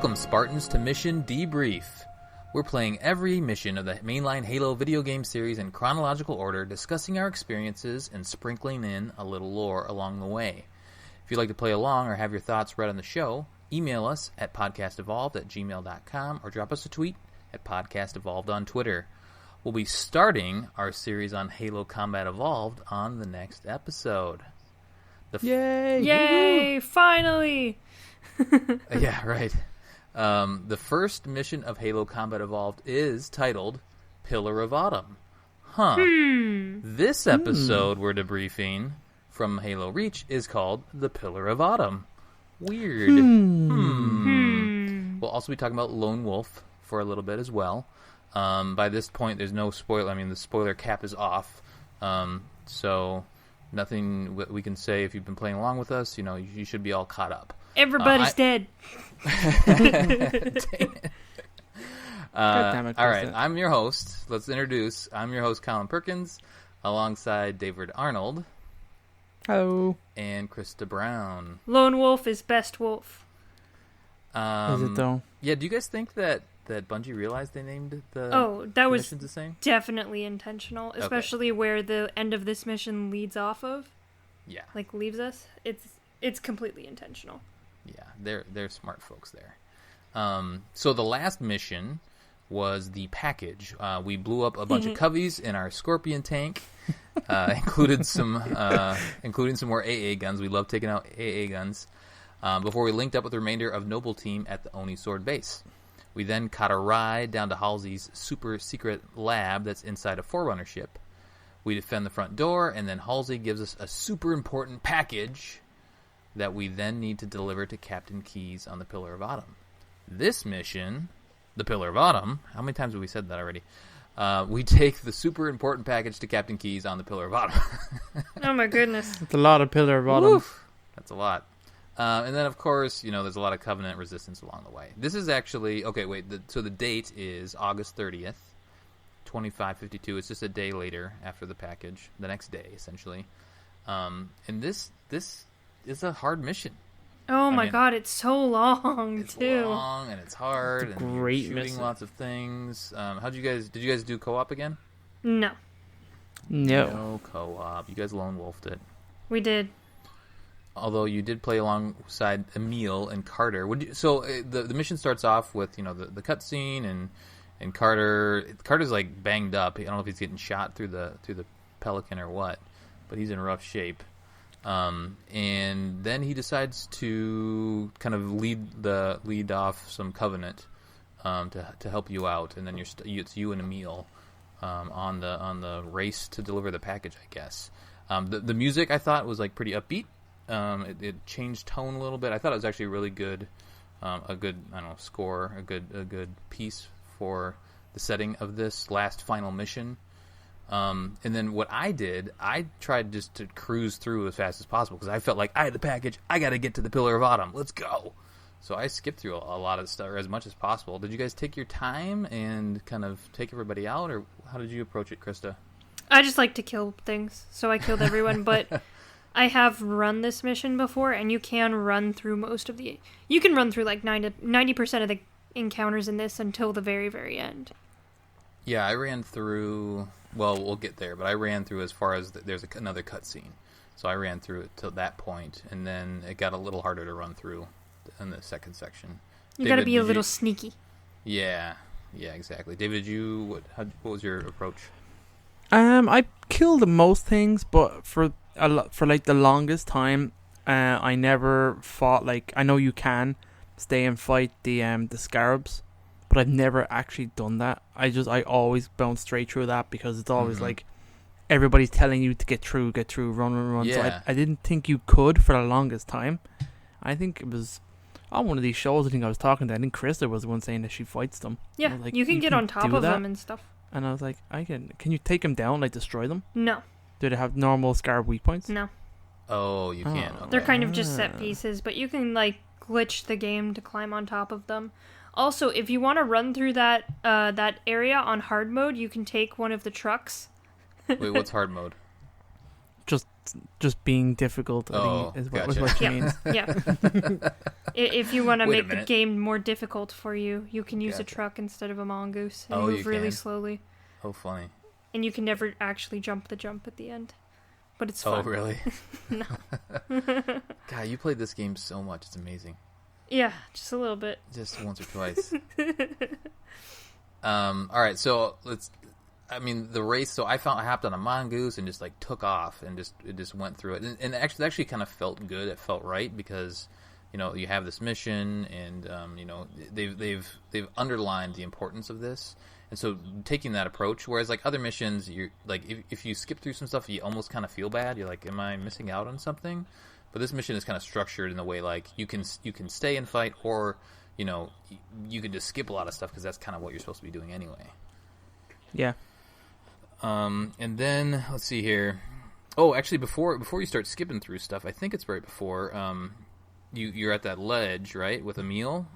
Welcome, Spartans, to Mission Debrief. We're playing every mission of the mainline Halo video game series in chronological order, discussing our experiences and sprinkling in a little lore along the way. If you'd like to play along or have your thoughts read on the show, email us at podcastevolved@gmail.com or drop us a tweet at podcastevolved on Twitter. We'll be starting our series on Halo Combat Evolved on the next episode. Yay! Yay! Finally! Yeah, right. The first mission of Halo Combat Evolved is titled Pillar of Autumn. This episode we're debriefing from Halo Reach is called The Pillar of Autumn. Weird. We'll also be talking about Lone Wolf for a little bit as well. By this point, there's no spoiler. I mean, the spoiler cap is off. So nothing we can say if you've been playing along with us. You know, you should be all caught up. Everybody's dead. Dang it. Damn it, all right, Krista. I'm your host. Let's introduce. I'm your host, Colin Perkins, alongside David Arnold Hello. and Krista Brown. Lone Wolf is best wolf. Is it though? Yeah, do you guys think that Bungie realized they named the That was missions the same? definitely intentional, especially where the end of this mission leads off of. Yeah. Like, leaves us. It's completely intentional. Yeah, they're smart folks there. So the last mission was the package. We blew up a bunch of coveys in our Scorpion tank, including some more AA guns. We love taking out AA guns. Before we linked up with the remainder of Noble Team at the Oni Sword base. We then caught a ride down to Halsey's super secret lab that's inside a Forerunner ship. We defend the front door, and then Halsey gives us a super important package that we then need to deliver to Captain Keyes on the Pillar of Autumn. This mission, the Pillar of Autumn, how many times have we said that already? We take the super important package to Captain Keyes on the Pillar of Autumn. Oh my goodness. It's a lot of Pillar of Autumn. Woof. That's a lot. And then, of course, you know, there's a lot of Covenant resistance along the way. This is actually... Okay, wait. So the date is August 30th, 2552. It's just a day later after the package. The next day, essentially. And this is a hard mission. Oh my god, it's so long, It's too. long, and it's hard, It's a and great you're shooting mission. lots of things. Did you guys do co-op again? No, No. Co-op. You guys lone wolfed it. we did. Although you did play alongside Emil and Carter. The mission starts off with, you know, the cutscene and Carter's like banged up. I don't know if he's getting shot through the Pelican or what, but he's in rough shape. And then he decides to kind of lead off some Covenant to help you out, and then it's you and Emil on the race to deliver the package, I guess. The music I thought was like pretty upbeat. It changed tone a little bit. I thought it was actually really good, a good score, a good piece for the setting of this last final mission. And then what I did, I tried just to cruise through as fast as possible because I felt like I had the package. I got to get to the Pillar of Autumn. Let's go. So I skipped through a lot of stuff, or as much as possible. Did you guys take your time and kind of take everybody out, or how did you approach it, Krista? I just like to kill things, so I killed everyone, but I have run this mission before, and you can run through you can run through like 90% of the encounters in this until the very, very end. Yeah, I ran through... Well, we'll get there, but I ran through as far as there's another cutscene. So I ran through it to that point, and then it got a little harder to run through in the second section. You gotta be a little sneaky. Yeah, exactly. David, what was your approach? I killed most things, but for like the longest time, I never fought. Like, I know you can stay and fight the Scarabs, but I've never actually done that. I always bounce straight through that because it's always like everybody's telling you to get through, run. Yeah. So I didn't think you could for the longest time. I think it was on one of these shows. I think I was talking to. I think Krista was the one saying that she fights them. Yeah, I was like, you can get on top do of that? them and stuff. And I was like, Can you take them down, like destroy them? No, Do they have normal Scarab weak points? no. Oh, you can. Oh. Okay. They're kind of just set pieces, but you can like glitch the game to climb on top of them. Also, if you want to run through that area on hard mode, you can take one of the trucks. Wait, what's hard mode? Just just being difficult. I think is what gotcha. she means. Yeah. If you want to Wait a make the minute. game more difficult for you, you can use a Gotcha. truck instead of a mongoose and Oh, you move really can? slowly. Oh, funny. And you can never actually jump the jump at the end. But it's Oh, fun. really? No. God, you played this game so much. It's amazing. Yeah, just a little bit. Just once or twice. All right, so the race. So I hopped on a mongoose and just like took off and it just went through it, and it actually kind of felt good. It felt right because, you have this mission, and they've underlined the importance of this, and so taking that approach. Whereas like other missions, you're like if you skip through some stuff, you almost kind of feel bad. You're like, am I missing out on something? But this mission is kind of structured in a way like you can stay and fight, or you can just skip a lot of stuff because that's kind of what you're supposed to be doing anyway. Yeah. And then let's see here. Oh, actually, before you start skipping through stuff, I think it's right before you're at that ledge, right, with a meal.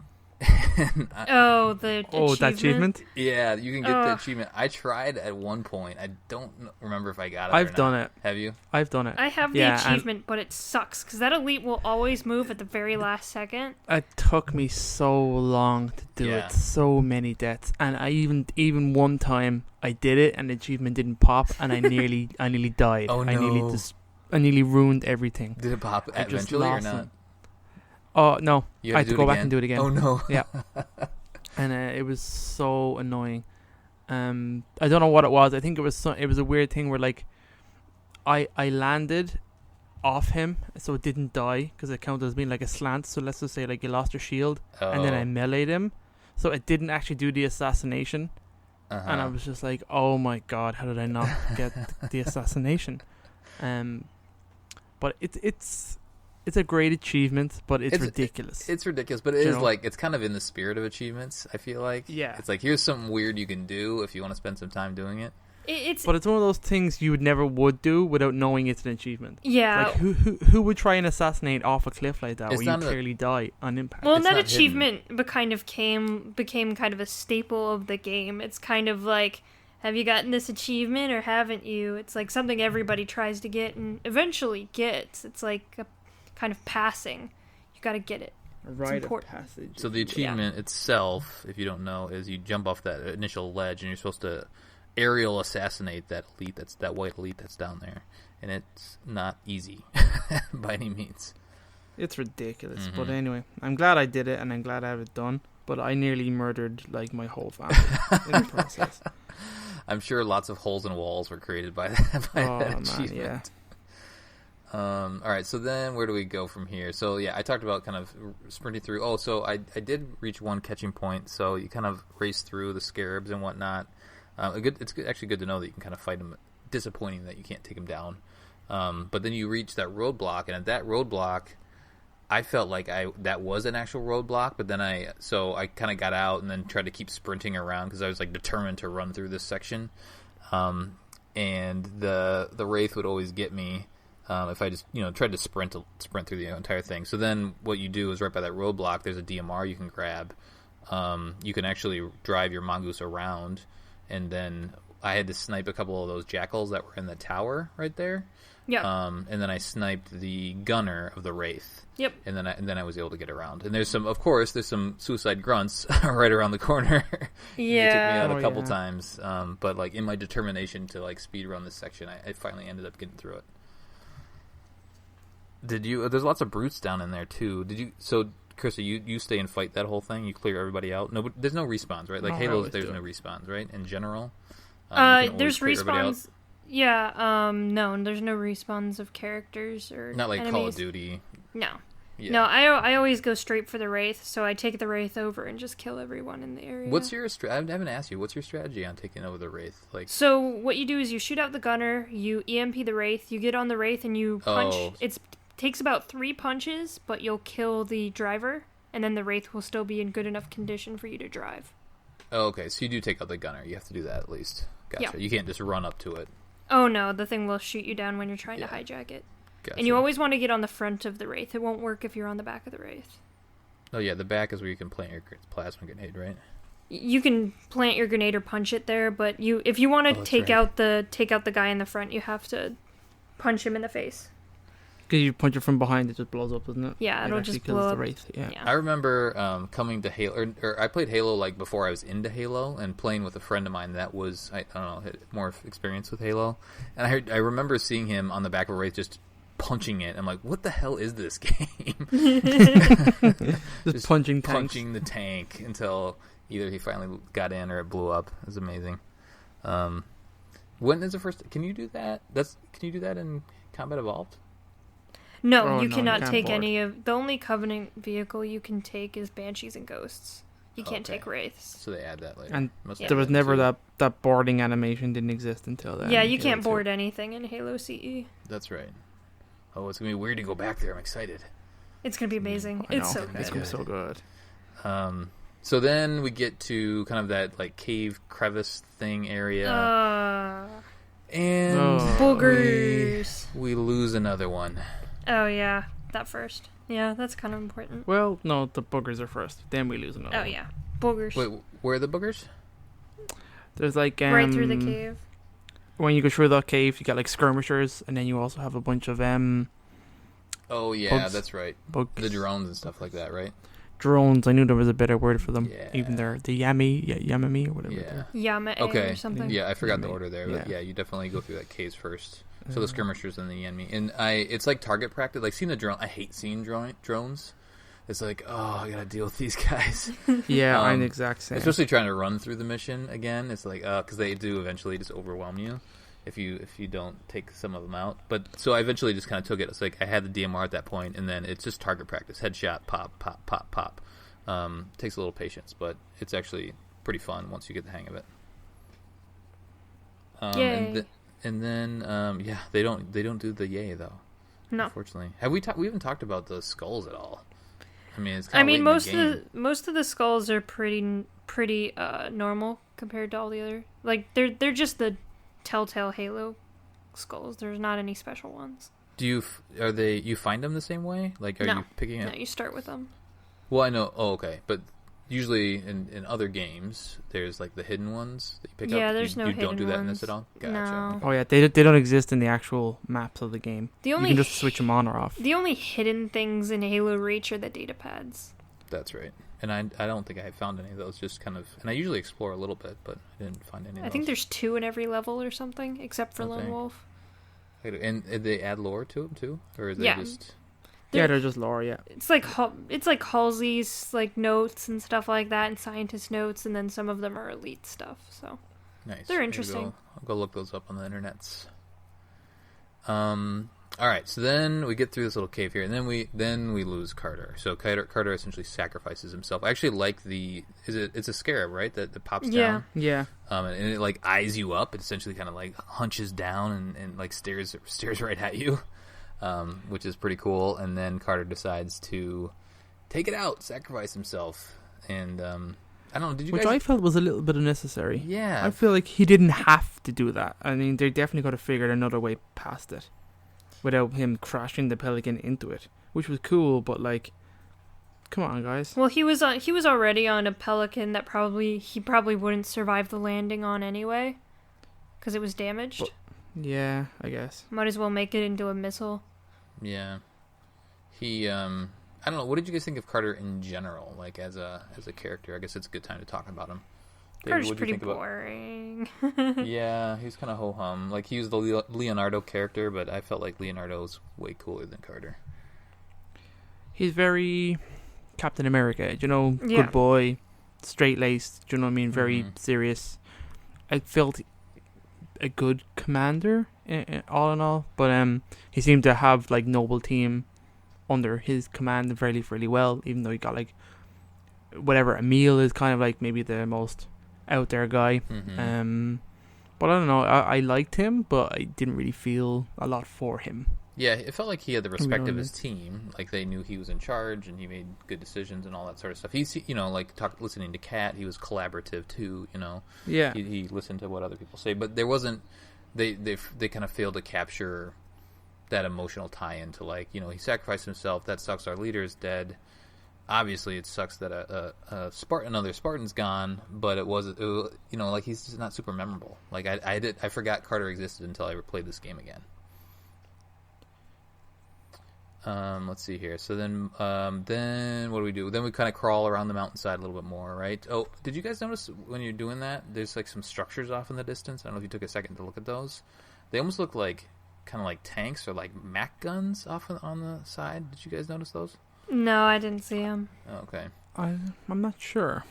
That achievement. Yeah, you can get the achievement. I tried at one point. I don't remember if I got it. I've done it. Have you? I've done it. I have the achievement, but it sucks because that elite will always move at the very last second. It took me so long to do it. So many deaths, and I even one time I did it, and the achievement didn't pop, and I nearly died. Oh no! I nearly ruined everything. Did it pop eventually or not? Oh no! I had to go back and do it again. Oh no! Yeah, and it was so annoying. I don't know what it was. I think it was a weird thing where like I landed off him, so it didn't die because it counted as being like a slant. So let's just say like you lost your shield, and then I meleeed him, so it didn't actually do the assassination. And I was just like, oh my god, how did I not get the assassination? But it's a great achievement, but it's ridiculous. It's ridiculous, but it is like, it's kind of in the spirit of achievements, I feel like. Yeah. It's like, here's something weird you can do if you want to spend some time doing it. But it's one of those things you would do without knowing it's an achievement. Yeah. Like, who would try and assassinate off a cliff like that where you clearly die on impact? Well, that achievement became kind of a staple of the game. It's kind of like, have you gotten this achievement or haven't you? It's like something everybody tries to get and eventually gets. It's like a kind of passing. You got to get it. A rite of passage. So the achievement itself, if you don't know, is you jump off that initial ledge and you're supposed to aerial assassinate that elite, that white elite that's down there, and it's not easy by any means. It's ridiculous. But anyway, I'm glad I did it, and I'm glad I have it done. But I nearly murdered like my whole family in the process. I'm sure lots of holes in walls were created by that achievement. Yeah. All right, so then where do we go from here? So yeah, I talked about kind of sprinting through. Oh, so I did reach one catching point. So you kind of race through the scarabs and whatnot. Actually good to know that you can kind of fight them. Disappointing that you can't take them down. But then you reach that roadblock, and at that roadblock, I felt like that was an actual roadblock. But then I kind of got out and then tried to keep sprinting around because I was like determined to run through this section. And the wraith would always get me if I just tried to sprint through the entire thing. So then what you do is right by that roadblock, there's a DMR you can grab. You can actually drive your mongoose around. And then I had to snipe a couple of those jackals that were in the tower right there. Yeah. And then I sniped the gunner of the wraith. Yep. And then I was able to get around. And there's some suicide grunts right around the corner. Yeah. It took me out a couple times. But like in my determination to like speed run this section, I finally ended up getting through it. There's lots of brutes down in there too. So Krista, you stay and fight that whole thing? You clear everybody out? No, but there's no respawns, right? Like Halo, there's no respawns, right? In general? There's respawns. Yeah, no, there's no respawns of characters or not like enemies. Call of Duty. No. Yeah. No, I always go straight for the Wraith, so I take the Wraith over and just kill everyone in the area. What's your I haven't asked you, what's your strategy on taking over the Wraith? So what you do is you shoot out the gunner, you EMP the Wraith, you get on the Wraith and you punch. It takes about 3 punches, but you'll kill the driver, and then the Wraith will still be in good enough condition for you to drive. Oh, okay, so you do take out the gunner. You have to do that at least. Gotcha. Yeah. You can't just run up to it. Oh no, the thing will shoot you down when you're trying to hijack it. Gotcha. And you always want to get on the front of the Wraith. It won't work if you're on the back of the Wraith. Oh yeah, the back is where you can plant your plasma grenade, right? You can plant your grenade or punch it there, but if you want to take out the guy in the front, you have to punch him in the face. Because you punch it from behind, it just blows up, doesn't it? Yeah, it'll just blow kills the up. wraith. Yeah. I remember coming to Halo, or I played Halo like before I was into Halo, and playing with a friend of mine that was, I don't know, had more experience with Halo, and I remember seeing him on the back of a wraith just punching it. I'm like, what the hell is this game? just punching the tank until either he finally got in or it blew up. It was amazing. When is the first? Can you do that? Can you do that in Combat Evolved? No, you cannot can't take board. any of... The only Covenant vehicle you can take is Banshees and Ghosts. You can't take Wraiths. So they add that later. And Must there add was that never too. that boarding animation didn't exist until then. Yeah, you Halo can't 2. board anything in Halo CE. That's right. Oh, it's gonna be weird to go back there. I'm excited. It's going to be amazing. I know. It's so It's good. gonna be so good. So then we get to kind of that like cave crevice thing area, and Boogers. we lose another one. Oh, yeah. That first. Yeah, that's kind of important. Well, no, the boogers are first. Then we lose another Oh, one. yeah. Boogers. Wait, where are the boogers? There's like... right through the cave. When you go through the cave, you got like skirmishers, and then you also have a bunch of Oh yeah, Bugs. that's right. bugs. The drones and stuff like that, right? Drones. I knew there was a better word for them. Yeah. Even there, the Yamami or whatever. Yeah. they're- Yama Okay. or something. Yeah, I forgot the Yenmi. order there, but Yeah. yeah, you definitely go through that caves first. So the skirmishers and the Yenmi, and it's like target practice. Like seeing the drone, I hate seeing drones. It's like, oh, I gotta deal with these guys. Yeah, I'm the exact same. Especially trying to run through the mission again. It's like, because they do eventually just overwhelm you if you don't take some of them out. But so I eventually just kind of took it. It's like I had the DMR at that point, and then it's just target practice, headshot, pop, pop, pop, pop. Takes a little patience, but it's actually pretty fun once you get the hang of it. Yay. And then yeah, they don't do the yay though. No. Unfortunately, we haven't talked about the skulls at all. I mean, it's I kind mean, of most of the skulls are pretty normal compared to all the other. Like they're just the Telltale Halo skulls. There's not any special ones. you find them the same way? Like, are No. you picking up? No, you start with them. Well, I know. Oh, okay, but usually in other games, there's like the hidden ones that you pick up. Yeah, there's no You don't do hidden that in ones. this at all. Gotcha. No. Oh yeah, they don't exist in the actual maps of the game. The You only can just switch them on or off. The only hidden things in Halo Reach are the data pads. That's right. And I don't think I found any of those. Just kind of, and I usually explore a little bit, but I didn't find any. I think there's 2 in every level or something, except for Okay. Lone Wolf. And they add lore to them too, or is Yeah. they just? Yeah, they're just lore. Yeah. It's like Halsey's like notes and stuff like that, and scientist notes, and then some of them are elite stuff. So Nice. They're Maybe interesting. I'll go look those up on the internets. All right. So then we get through this little cave here, and then we lose Carter. So Carter essentially sacrifices himself. I actually like it's a scarab, right? That pops Yeah. down. Yeah. And it like eyes you up. It essentially kind of like hunches down and like stares right at you, which is pretty cool. And then Carter decides to take it out, sacrifice himself, and I don't know. Did you Which guys? I felt was a little bit unnecessary. Yeah. I feel like he didn't have to do that. I mean, they definitely could have figured another way past it without him crashing the Pelican into it, which was cool. But like, come on, guys. well, he was already on a Pelican that he probably wouldn't survive the landing on anyway, because it was damaged. But- Yeah, I guess. Might as well make it into a missile. Yeah. He I don't know, what did you guys think of Carter in general, like as a character? I guess it's a good time to talk about him. David, Carter's what'd you pretty think about- boring. Yeah, he's kind of ho-hum. Like, he was the Leonardo character, but I felt like Leonardo's way cooler than Carter. He's very Captain America, Yeah. good boy, straight-laced, you know what I mean, very Mhm. serious. I felt a good commander, all in all, but he seemed to have, like, noble team under his command fairly, fairly well, even though he got, like, whatever, Emil is kind of, like, maybe the most out there guy. Mm-hmm. But I don't know, I liked him, but I didn't really feel a lot for him. Yeah, it felt like he had the respect of know. his team. Like, they knew he was in charge, and he made good decisions and all that sort of stuff. He's, like, listening to Kat, he was collaborative, too, Yeah. He listened to what other people say, but there wasn't. They kind of failed to capture that emotional tie-in to, like, he sacrificed himself. That sucks. Our leader is dead. Obviously, it sucks that another Spartan's gone, but it was like, he's just not super memorable. Like, I forgot Carter existed until I played this game again. Let's see here. So then what do we do? Then we kind of crawl around the mountainside a little bit more, right? Oh, did you guys notice when you're doing that? There's like some structures off in the distance. I don't know if you took a second to look at those. They almost look like kind of like tanks or like Mac guns off on the side. Did you guys notice those? No, I didn't see them. Oh, okay. I'm not sure.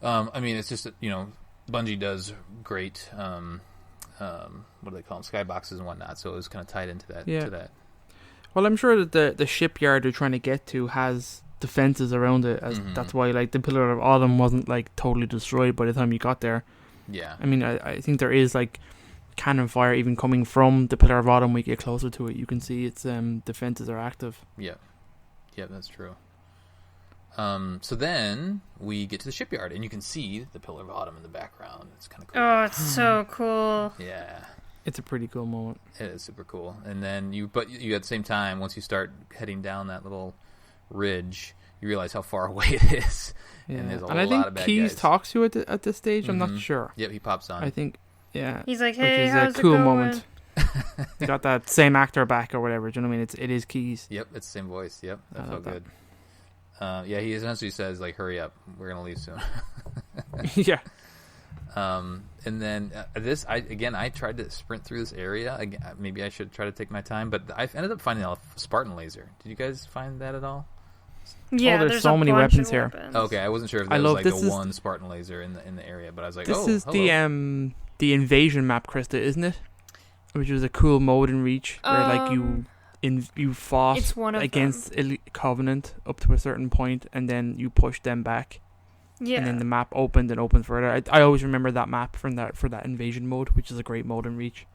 I mean, it's just that, Bungie does great. What do they call them? Skyboxes and whatnot. So it was kind of tied into that. Yeah. To that. Well, I'm sure that the shipyard they're trying to get to has defenses around it. That's why, like, the Pillar of Autumn wasn't like totally destroyed by the time you got there. Yeah. I mean, I think there is like cannon fire even coming from the Pillar of Autumn. When you get closer to it, you can see its defenses are active. Yeah. Yeah, that's true. So then we get to the shipyard, and you can see the Pillar of Autumn in the background. It's kind of cool. Oh, it's so cool. Yeah. It's a pretty cool moment. It is super cool. And then you at the same time, once you start heading down that little ridge, you realize how far away it is. Yeah. And there's a I lot think of bad Keys guys. talks to you at this stage. I'm not sure. Yep, he pops on. I think, yeah. He's like, which hey, is how's a cool it going? moment. You got that same actor back or whatever. Do you know what I mean? It is Keys. Yep, it's the same voice. Yep, that I felt love good. Yeah, he essentially says, like, hurry up. We're going to leave soon. Yeah. And then I tried to sprint through this area. Again, maybe I should try to take my time, but I ended up finding a Spartan laser. Did you guys find that at all? Yeah, there's so a many bunch weapons of here. weapons. Okay, I wasn't sure if I there was love like this the is- one Spartan laser in the area, but I was like, This is hello. the invasion map, Krista, isn't it? Which was a cool mode in Reach where like you fought It's one of against Elite Covenant up to a certain point, and then you pushed them back, Yeah. and then the map opened and opened further. I always remember that map for that invasion mode, which is a great mode in Reach.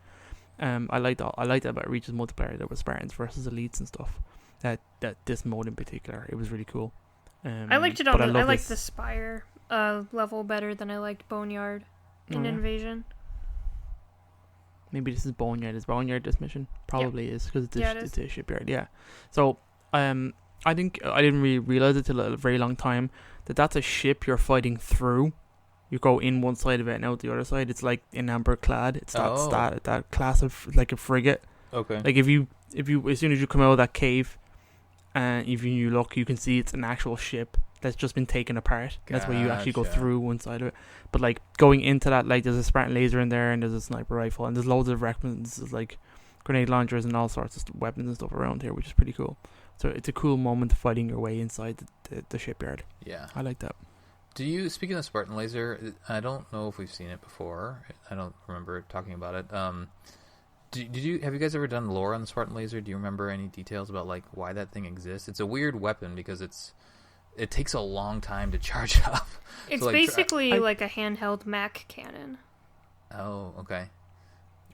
I liked that about Reach's multiplayer. There was Spartans versus Elites and stuff. That this mode in particular, it was really cool. I liked it but I love liked the this. Spire level better than I liked Boneyard in Oh, yeah. Invasion. Maybe this is Boneyard. Is Boneyard this mission? Probably is because Yeah, it it's a shipyard. Yeah. So I think I didn't really realize it till a very long time that's a ship you're fighting through. You go in one side of it and out the other side. It's like an amber clad. It's that class of like a frigate. Okay. Like if you as soon as you come out of that cave, and if you look, you can see it's an actual ship that's just been taken apart. That's where you actually go Gotcha. through one side of it. But like going into that, like there's a Spartan laser in there, and there's a sniper rifle, and there's loads of weapons, like grenade launchers and all sorts of weapons and stuff around here, which is pretty cool. So it's a cool moment fighting your way inside the shipyard. Yeah. I like that. Speaking of Spartan laser, I don't know if we've seen it before. I don't remember talking about it. Have you guys ever done lore on the Spartan laser? Do you remember any details about like why that thing exists? It's a weird weapon because it takes a long time to charge up. It's So, like, basically like a handheld Mac cannon. Oh, okay.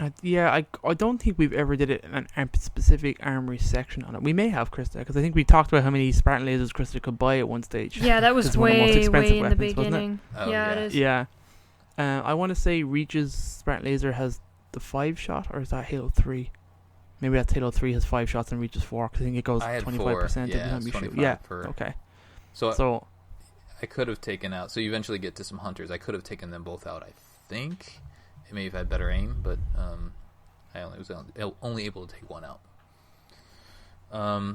I don't think we've ever did it in an specific armory section on it. We may have, Krista, because I think we talked about how many Spartan lasers Krista could buy at one stage. Yeah, that was It's one of the most way expensive in the weapons, wasn't it? beginning. Oh, yeah, yeah. it is. Yeah. I want to say Reach's Spartan laser has the 5-shot, or is that Halo 3? Maybe that's Halo 3 has 5 shots and Reach's 4, because I think it goes I had 25% 4. of the Yeah, time it's you shoot. 25 Yeah, per- okay. So I could have taken out. So you eventually get to some hunters. I could have taken them both out. I think. I may have had better aim, but I was only able to take one out.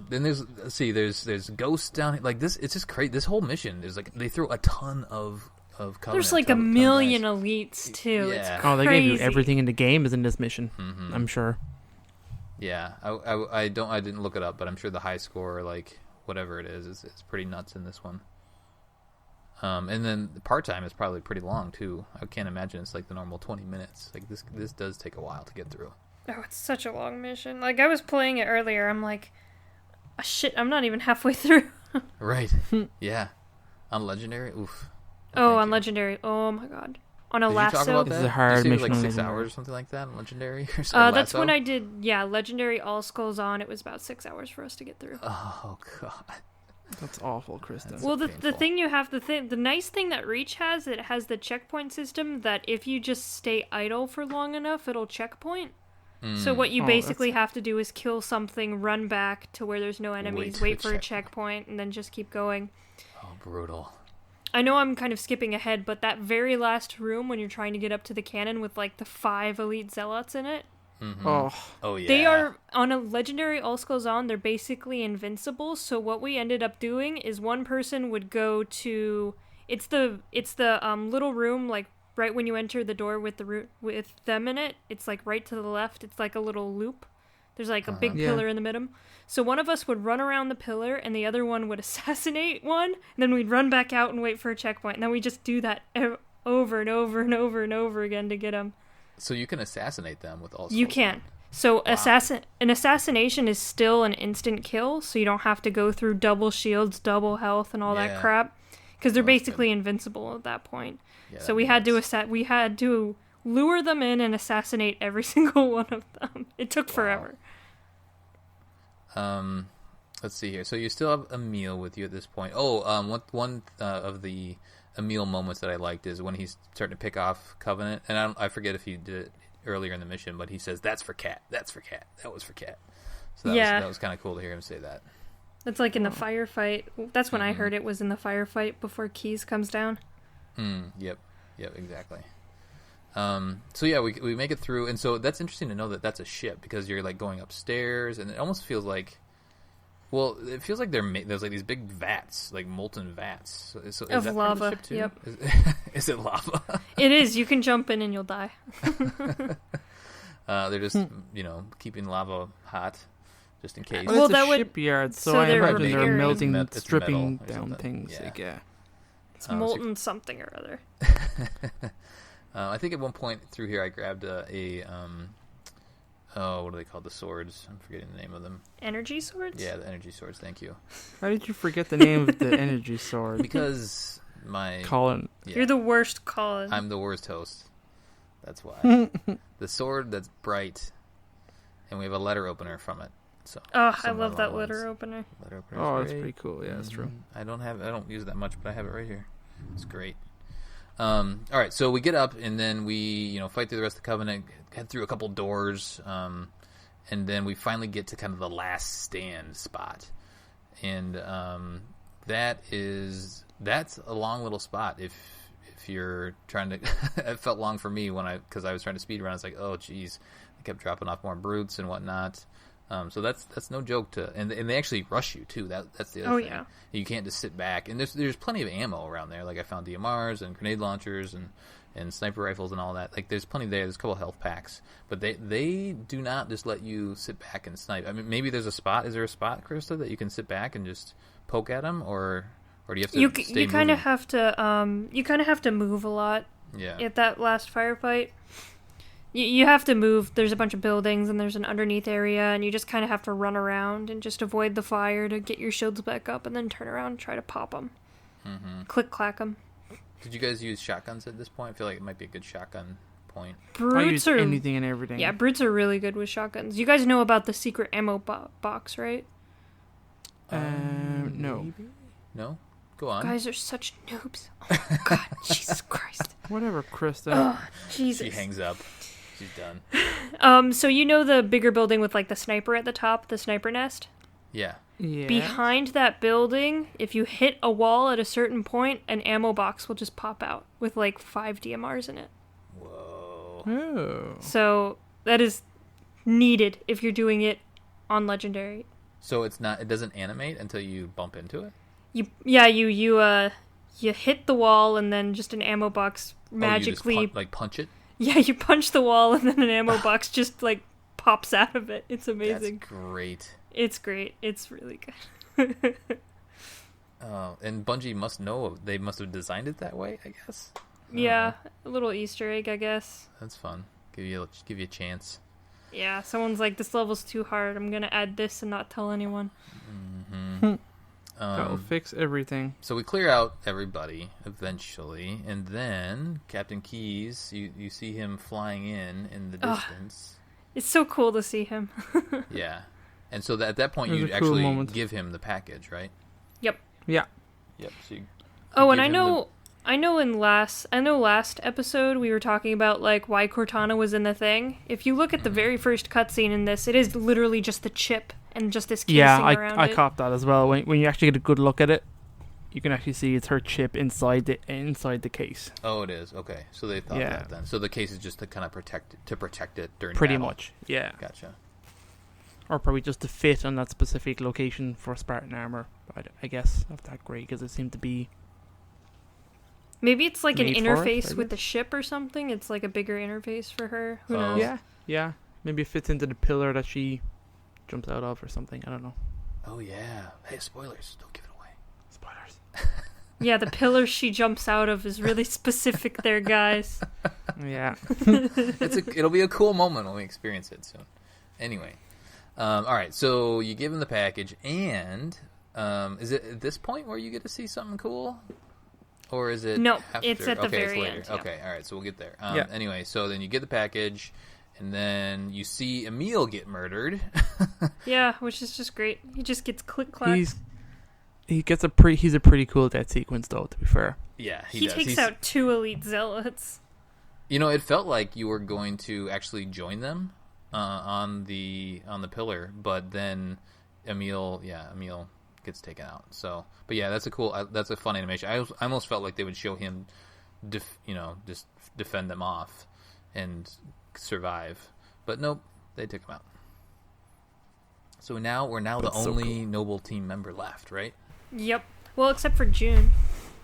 Then there's ghosts down here. Like this. It's just crazy. This whole mission is like they throw a ton of Covenant. There's like a ton of million guys. elites too. Yeah. It's crazy. Oh, they gave you everything in the game is in this mission. Mhm. I'm sure. Yeah, I didn't look it up, but I'm sure the high score, like whatever it is pretty nuts in this one. And then the part time is probably pretty long too. I can't imagine it's like the normal 20 minutes. Like this does take a while to get through. Oh, it's such a long mission. Like I was playing it earlier. I'm like, oh, shit, I'm not even halfway through. Right? Yeah. On legendary, oof. Oh, Thank on you. legendary. Oh my god. On a Did you talk lasso. about This that? is a hard Did you say it was mission like on 6 Legendary. hours or something like that on legendary. Or That's lasso? when I did. Yeah, legendary all skulls on. It was about 6 hours for us to get through. Oh god. That's awful, Krista. That's- Well, the painful. thing you have the nice thing that Reach has, it has the checkpoint system that if you just stay idle for long enough, it'll checkpoint. So what you Oh, basically have to do is kill something, run back to where there's no enemies, to wait the for a checkpoint, and then just keep going. Oh, brutal. I know I'm kind of skipping ahead, but that very last room when you're trying to get up to the cannon with like the 5 elite zealots in it, Mm-hmm. Oh yeah. They are on a legendary All Skulls On. They're basically invincible. So what we ended up doing is one person would go to it's the little room like right when you enter the door with with them in it. It's like right to the left. It's like a little loop. There's like a big pillar in the middle. So one of us would run around the pillar and the other one would assassinate one. And then we'd run back out and wait for a checkpoint. And then we just do that over and over and over and over again to get them. So you can assassinate them with all. You can. So an assassination is still an instant kill, so you don't have to go through double shields, double health, and all that crap, because they're basically invincible at that point. Yeah, so we had to lure them in and assassinate every single one of them. It took forever. Let's see here. So you still have Emil with you at this point. One of the Emil moments that I liked is when he's starting to pick off Covenant, and I forget if he did it earlier in the mission, but he says, "That's for Cat. That's for Cat. That was for Cat." So that was kind of cool to hear him say that. That's like in the firefight. That's when I heard it was in the firefight before Keys comes down. Yep, exactly. So yeah, we make it through, and so that's interesting to know that that's a ship because you're like going upstairs, and it almost feels like. Well, it feels like there's like these big vats, like molten vats. So is of that lava. Part of the ship too? Yep. Is it lava? It is. You can jump in and you'll die. They're just keeping lava hot, just in case. Well, it's a shipyard, so I imagine they're melting, stripping down things. Yeah. It's molten something or other. I think at one point through here, I grabbed what are they called? The swords. I'm forgetting the name of them. Energy swords? Yeah, the energy swords. Thank you. How did you forget the name of the energy sword? Because Colin. Yeah. You're the worst, Colin. I'm the worst host. That's why. The sword that's bright, and we have a letter opener from it. So. I love that letter opener. That's pretty cool. Yeah, that's true. I don't use it that much, but I have it right here. It's great. All right, so we get up and then we, fight through the rest of the Covenant, head through a couple doors, and then we finally get to kind of the last stand spot, and that's a long little spot. If you're trying to, it felt long for me because I was trying to speed run. I was like, oh geez, I kept dropping off more brutes and whatnot. So that's no joke and they actually rush you too. That's the other thing. Yeah. You can't just sit back. And there's plenty of ammo around there. Like I found DMRs and grenade launchers and sniper rifles and all that. Like there's plenty there. There's a couple of health packs, but they do not just let you sit back and snipe. I mean, maybe there's a spot. Is there a spot, Krista, that you can sit back and just poke at them, or do you have to stay you kind of have to move a lot. Yeah. At that last firefight. You have to move. There's a bunch of buildings, and there's an underneath area, and you just kind of have to run around and just avoid the fire to get your shields back up, and then turn around and try to pop them. Mm-hmm. Click-clack them. Did you guys use shotguns at this point? I feel like it might be a good shotgun point. I use anything and everything. Yeah, brutes are really good with shotguns. You guys know about the secret ammo box, right? No. Maybe? No? Go on. You guys are such noobs. Oh, God. Jesus Christ. Whatever, Krista. Oh, Jesus. She hangs up. She's done. So you know the bigger building with like the sniper at the top, the sniper nest? Yeah. Behind that building, if you hit a wall at a certain point, an ammo box will just pop out with like 5 DMRs in it. Whoa. Oh. So that is needed if you're doing it on Legendary. So it doesn't animate until you bump into it? You hit the wall and then just an ammo box magically... you just punch it? Yeah, you punch the wall and then an ammo box just like pops out of it. It's amazing. That's great. It's great. It's really good. And Bungie must know. They must have designed it that way, I guess. Yeah, a little Easter egg, I guess. That's fun. Give you a chance. Yeah, someone's like, this level's too hard. I'm gonna add this and not tell anyone. Mm-hmm. That'll fix everything. So we clear out everybody eventually, and then Captain Keyes, you see him flying in the distance. It's so cool to see him. Yeah, and so at that point you cool actually moment. give him the package, right? Yep. Yeah. Yep. So and I know last episode we were talking about like why Cortana was in the thing. If you look at the very first cutscene in this, it is literally just the chip and just this casing around it. I copped that as well. When you actually get a good look at it. you can actually see it's her chip inside the case. Oh, it is. Okay, so they thought that then. So the case is just to kind of protect it during Pretty battle. much, yeah. Gotcha. Or probably just to fit on that specific location for Spartan armor. But I guess not that great because it seemed to be. Maybe it's like an made for it, interface I with the guess. ship or something. It's like a bigger interface for her. Who Oh. knows? Yeah. Maybe it fits into the pillar that she jumps out of or something. I don't know. Oh yeah. Hey, spoilers! Don't give it away. Spoilers. Yeah, the pillar she jumps out of is really specific there, guys. Yeah. It'll be a cool moment when we experience it soon. Anyway, all right. So you give him the package, and is it at this point where you get to see something cool, or is it? No, after? it's at the okay, very it's later. end, yeah. Okay, all right. So we'll get there. Yeah. Anyway, so then you get the package, and then you see Emil get murdered. Yeah, which is just great. He just gets click clack. He's a pretty cool death sequence though, to be fair. Yeah, He does. takes He's- out 2 elite zealots. You know, it felt like you were going to actually join them on the pillar, but then Emil gets taken out. So, but yeah, that's a fun animation. I almost felt like they would show him, just defend them off and survive, but nope, they took him out. So now we're the That's so only cool. noble team member left, right? Yep. Well, except for June.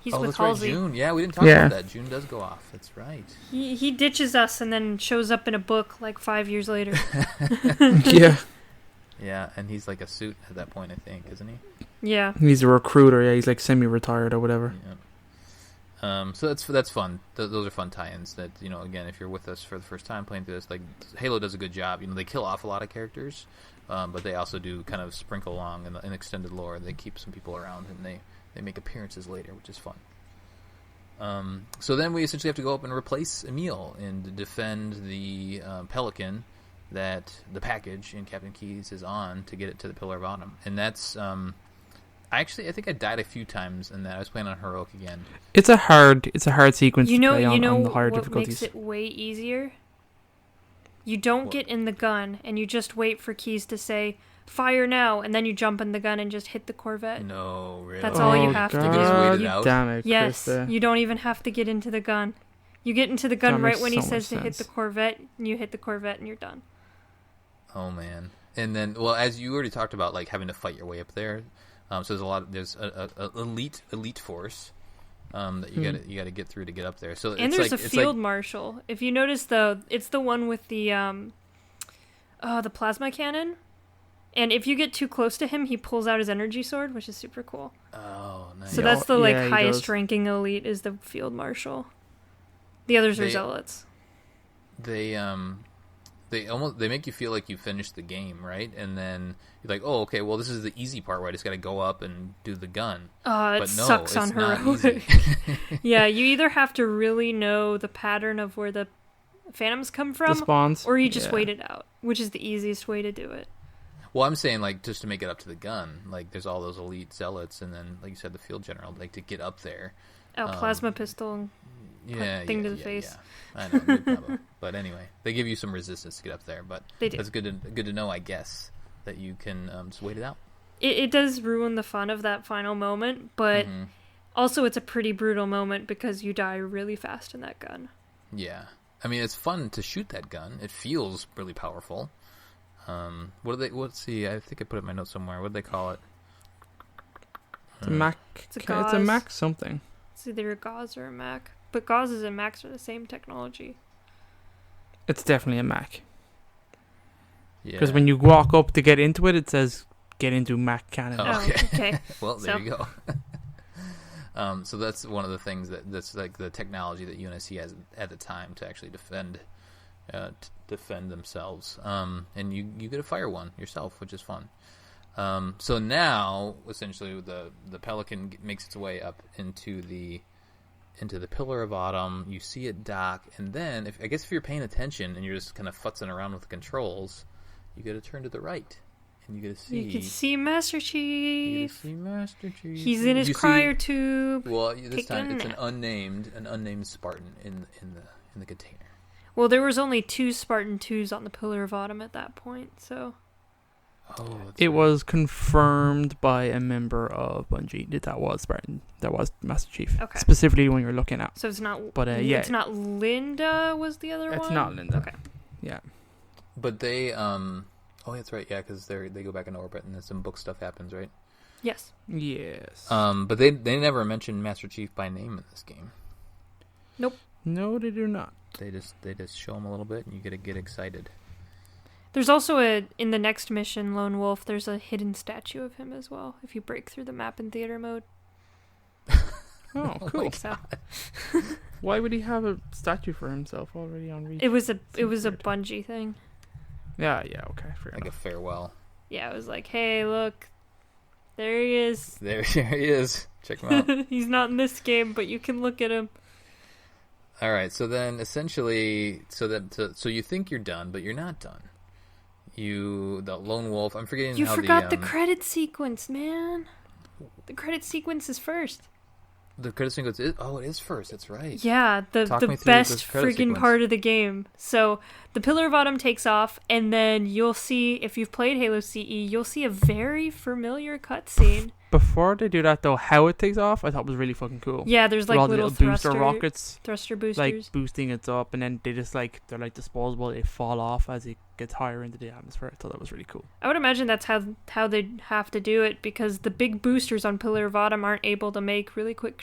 He's with that's right, Halsey. June. Yeah, we didn't talk Yeah. about that. June does go off. That's right. He ditches us and then shows up in a book like 5 years later. Yeah. Yeah, and he's like a suit at that point, I think, isn't he? Yeah. He's a recruiter. Yeah, he's like semi-retired or whatever. Yeah. So that's fun. Those are fun tie-ins. That again, if you're with us for the first time playing through this, like Halo does a good job. They kill off a lot of characters, but they also do kind of sprinkle along in extended lore. They keep some people around, and they make appearances later, which is fun. So then we essentially have to go up and replace Emil and defend the Pelican that the package in Captain Keyes is on to get it to the Pillar of Autumn, and that's. I think I died a few times in that. I was playing on heroic again. It's a hard sequence You to know, play on the higher what difficulties. makes it way easier? You don't What? get in the gun, and you just wait for Keyes to say, fire now, and then you jump in the gun and just hit the Corvette. No, really. That's all you Oh, have to You do. just wait it God out? damn it, Yes, Krista. you don't even have to get into the gun. You get into the gun That right makes when he so says to much hit the sense. Corvette, and you hit the Corvette, and you're done. Oh man. And then, well, as you already talked about, like having to fight your way up there. So there's a elite force that you got to get through to get up there. So And it's there's like, a it's field like, marshal. If you notice, though, it's the one with the plasma cannon. And if you get too close to him, he pulls out his energy sword, which is super cool. oh nice. So Yeah, that's the yeah, he highest does. ranking elite is the field marshal. The others are They- zealots. They make you feel like you finished the game, right? And then you're like, oh, okay, well, this is the easy part where I just got to go up and do the gun. It But no, sucks it's on not heroic. easy. Yeah, you either have to really know the pattern of where the phantoms come The from, spawns. or you just Yeah. wait it out, which is the easiest way to do it. Well, I'm saying like just to make it up to the gun, like there's all those elite zealots, and then like you said, the field general, like to get up there. Oh, plasma pistol. Yeah, thing yeah, to the yeah, face. Yeah. I know, good combo. But anyway, they give you some resistance to get up there. But They do. that's good to know, I guess, that you can just wait it out. It does ruin the fun of that final moment, but Mhm. also it's a pretty brutal moment because you die really fast in that gun. Yeah, I mean it's fun to shoot that gun. It feels really powerful. Let's see. I think I put it in my notes somewhere. What do they call it? It's a Mac. It's a It's a gauze. Mac something. It's either a gauze or a Mac. But gauzes and Macs are the same technology. It's definitely a Mac. Yeah. Because when you walk up to get into it, it says get into Mac cannon. Oh, Oh, okay. okay. Well, there So- you go. So that's one of the things that's like the technology that UNSC has at the time to actually defend themselves. And you get to fire one yourself, which is fun. So now, essentially, the Pelican makes its way up into the Pillar of Autumn. You see it dock, and then if you're paying attention and you're just kind of futzing around with the controls, you get to turn to the right, and you get to see. You can see Master You get Chief. to see Master Chief. He's in his You see- cryo tube. Well, this time taking it's a an unnamed Spartan in the container. Well, there was only 2 Spartan 2s on the Pillar of Autumn at that point, so Oh, that's It right. was confirmed by a member of Bungie that was Spartan, that was Master Chief. Okay. Specifically when you're looking at. So it's not. But yeah, It's not Linda. Was the other one? it's not Linda. Okay. Yeah. But they oh, that's right. Yeah, because they go back in orbit and then some book stuff happens, right? Yes. Yes. But they never mention Master Chief by name in this game. No, they do not. They just show him a little bit and you get excited. There's also in the next mission, Lone Wolf. There's a hidden statue of him as well. If you break through the map in theater mode. Oh, Oh cool. my So Why would he have a statue for himself already on Reach? it was a weird. Bungie thing. Yeah, okay, fair Like a enough. farewell. Yeah, it was like, hey, look, there he is. There he is. Check him out. He's not in this game, but you can look at him. All right, so then essentially, so you think you're done, but you're not done. The Lone Wolf. I'm forgetting You how forgot the credit sequence, man. The credit sequence is first. the credit sequence is. Oh, it is first. That's right. Yeah, Talk the me through best this credit friggin' sequence. part of the game. So the Pillar of Autumn takes off, and then you'll see, if you've played Halo CE, you'll see a very familiar cutscene. Before they do that, though, how it takes off, I thought was really fucking cool. Yeah, there's With like all the little booster rockets, thruster boosters. like boosting it up, and then they just they're like disposable. They fall off as it gets higher into the atmosphere. I thought that was really cool. I would imagine that's how they have to do it, because the big boosters on Pillar of Autumn aren't able to make really quick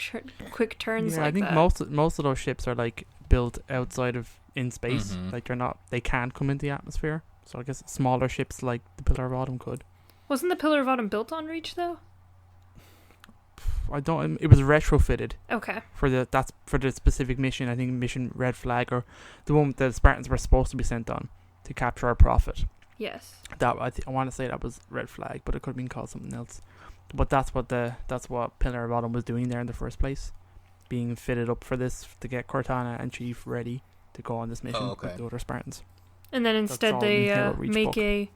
turns Yeah, like I think that. most of those ships are like built outside of in space. Mhm. Like they can't come into the atmosphere. So I guess smaller ships like the Pillar of Autumn could. Wasn't the Pillar of Autumn built on Reach though? I don't. It was retrofitted Okay. for the specific mission. I think mission Red Flag, or the one that the Spartans were supposed to be sent on to capture our prophet. Yes. That I want to say that was Red Flag, but it could have been called something else. But that's what Pillar of Autumn was doing there in the first place, being fitted up for this to get Cortana and Chief ready to go on this mission Oh, okay. with the other Spartans. And then instead all they in Halo Reach make book. a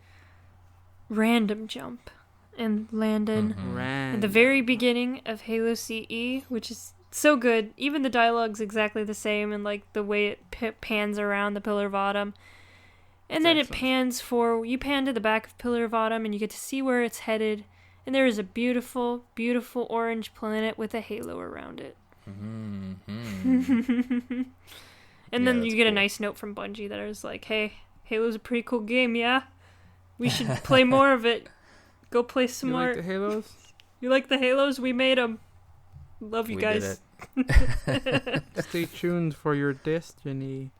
random jump and land in Mhm. at the very beginning of Halo CE, which is so good. Even the dialogue's exactly the same, and like the way it pans around the Pillar of Autumn. And then Excellent. you pan to the back of Pillar of Autumn, and you get to see where it's headed. And there is a beautiful, beautiful orange planet with a halo around it. Mhm. And Yeah, then that's you get a cool. nice note from Bungie that is like, hey, Halo's a pretty cool game, yeah? We should play more of it. Go play some You more. like the Halos? You like the Halos? We made them. Love you We guys. did it. Stay tuned for your destiny.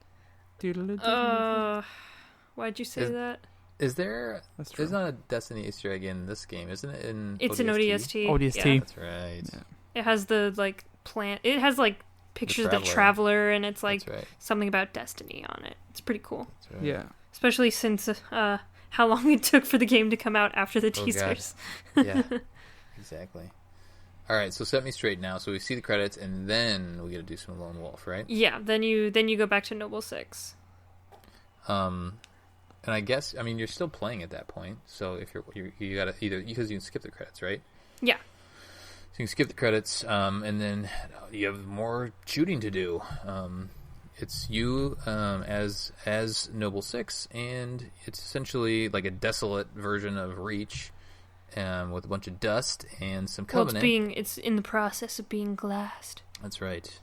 Why'd you say Is- that? Is there? That's true. There's not a Destiny Easter egg in this game, isn't it? It's an ODST. ODST. Yeah. That's right. Yeah. It has the like plant. It has like pictures of the Traveler. Traveler, and it's like That's right. something about Destiny on it. It's pretty cool, That's right. Yeah. especially since how long it took for the game to come out after the Oh, God. teasers. Yeah. Exactly. All right. So set me straight now. So we see the credits, and then we got to do some Lone Wolf, right? Yeah. Then you go back to Noble 6. And I guess you're still playing at that point. So if you gotta either because you can skip the credits, right? Yeah. So you can skip the credits, and then you have more shooting to do. It's you as Noble 6, and it's essentially like a desolate version of Reach, with a bunch of dust and some Well, Covenant. it's in the process of being glassed. That's right.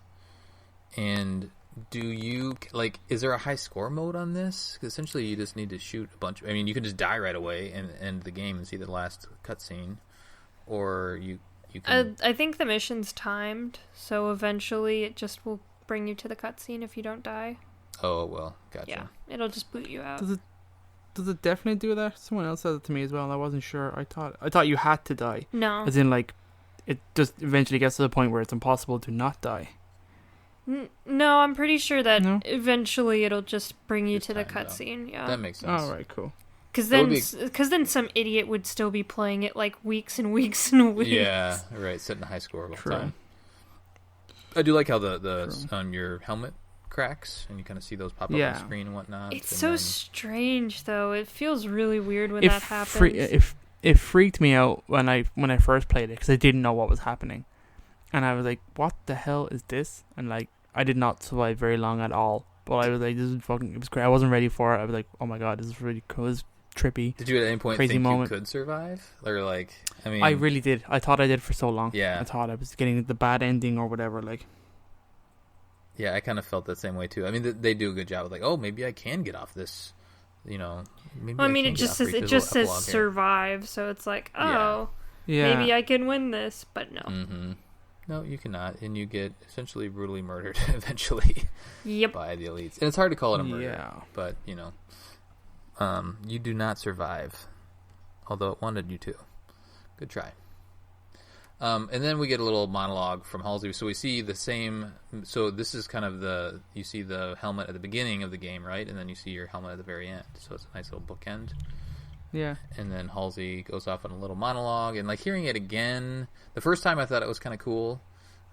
And do you is there a high score mode on this? 'Cause essentially, you just need to shoot a bunch. You can just die right away and end the game and see the last cutscene, or you can. I think the mission's timed, so eventually it just will bring you to the cutscene if you don't die. Oh well, gotcha. Yeah, it'll just boot you out. Does it definitely do that? Someone else said it to me as well, and I wasn't sure. I thought you had to die. No. As in, like, it just eventually gets to the point where it's impossible to not die. No, I'm pretty sure that No? eventually it'll just bring you Just to the timed out. cutscene. Yeah. That makes sense. All right, cool. Because That would then some idiot would still be playing it like weeks and weeks and weeks. Yeah, right. Setting a high score all the True. time. I do like how the True. your helmet cracks and you kind of see those pop up Yeah. on screen and whatnot. It's and so then- strange though. It feels really weird when It that happens. It freaked me out when I first played it because I didn't know what was happening, and I was like, "What the hell is this?" And like, I did not survive very long at all. But I was like, "This is fucking." It was great. I wasn't ready for it. I was like, "Oh my god, this is really cool. This is trippy. Did you at any point crazy think moment. you could survive? Or like, I mean, I really did. I thought I did for so long. Yeah. I thought I was getting the bad ending or whatever. Like, yeah, I kind of felt the same way too. I mean, they do a good job of like, oh, maybe I can get off this. You know, maybe Well, I mean, can it get just off says Reach. it There's a just little says epilogue here. survive, so it's like, oh, yeah. maybe I can win this, but no. Mm-hmm. No, you cannot, and you get essentially brutally murdered eventually Yep. by the elites. And it's hard to call it a murder, Yeah. but you know, you do not survive, although it wanted you to. Good try. And then we get a little monologue from Halsey. So we see the same. So this is kind of you see the helmet at the beginning of the game, right? And then you see your helmet at the very end. So it's a nice little bookend. Yeah. And then Halsey goes off on a little monologue, and like hearing it again, the first time I thought it was kind of cool.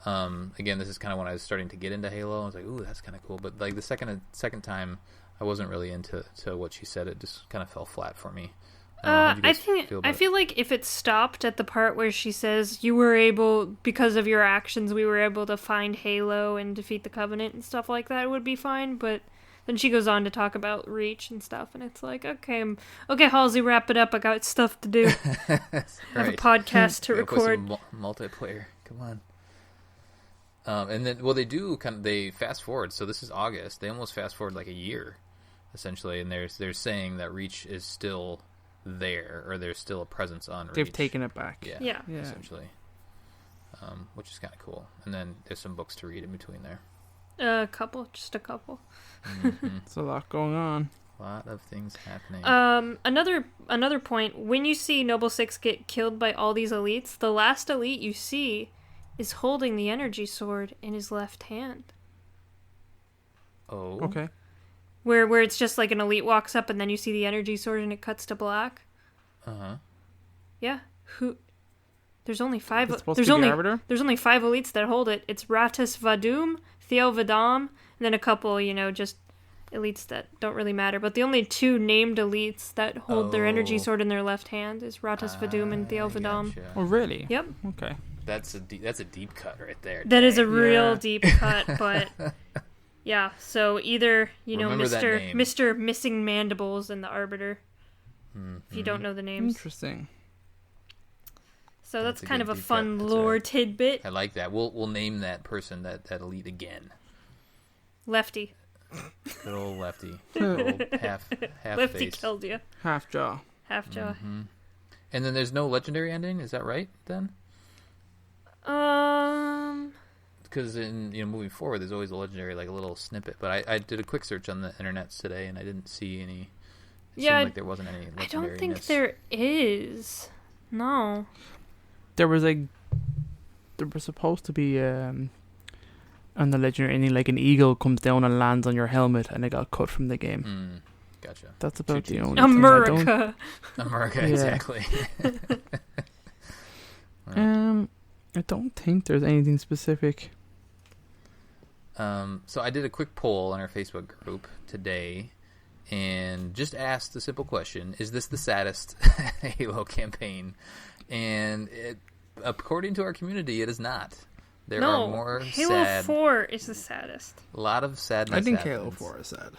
Again, this is kind of when I was starting to get into Halo. I was like, "Ooh, that's kind of cool." But like the second time, I wasn't really into what she said. It just kind of fell flat for me. I feel like if it stopped at the part where she says you were able, because of your actions, we were able to find Halo and defeat the Covenant and stuff like that, it would be fine. But then she goes on to talk about Reach and stuff, and it's like, okay, Halsey, wrap it up. I got stuff to do. I have a podcast to record. Multiplayer. Come on. And then, well, they fast forward. So this is August. They almost fast forward like a year, essentially, and they're saying that Reach is still there, or there's still a presence on Reach. They've taken it back. Yeah. Essentially. Which is kind of cool. And then there's some books to read in between there. Just a couple. Mm-hmm. It's a lot going on. A lot of things happening. Another point, when you see Noble Six get killed by all these elites, the last elite you see is holding the energy sword in his left hand. Oh. Okay. Where it's just like an elite walks up and then you see the energy sword and it cuts to black. Uh-huh. Yeah. There's only five. It's supposed There's to be only the Arbiter? there's only 5 elites that hold it. It's Ratus Vadum, Theo Vadam, and then a couple, just elites that don't really matter. But the only 2 named elites that hold their energy sword in their left hand is Ratus Vadum and Theo Vadam. Gotcha. Oh, really? Yep. Okay. That's a deep cut right there. That is a Dang. real Yeah. deep cut, but yeah. So either Remember that name. Mr. Missing Mandibles and the Arbiter, if you don't know the names. Interesting. So that's That's a kind good of a deep fun cut. That's lore right. tidbit. I like that. We'll name that person, that elite again. Lefty. Good old Lefty. Good old half Lefty face. killed you. Half jaw. Half jaw. Mm-hmm. And then there's no legendary ending. Is that right? Then, because in moving forward, there's always a legendary, like a little snippet. But I did a quick search on the internets today, and I didn't see any. It Yeah, seemed like there wasn't any. I don't think legendariness. there is. No. There was supposed to be on the legendary ending, like an eagle comes down and lands on your helmet, and it got cut from the game. Gotcha. That's about the Choo-choo. only thing I don't. America. America, Yeah. exactly. I don't think there's anything specific. So I did a quick poll on our Facebook group today, and just asked the simple question: is this the saddest Halo campaign? And according to our community, it is not. There are more Halo sad. 4 is the saddest. A lot of sadness. I think happens. Halo 4 is sad.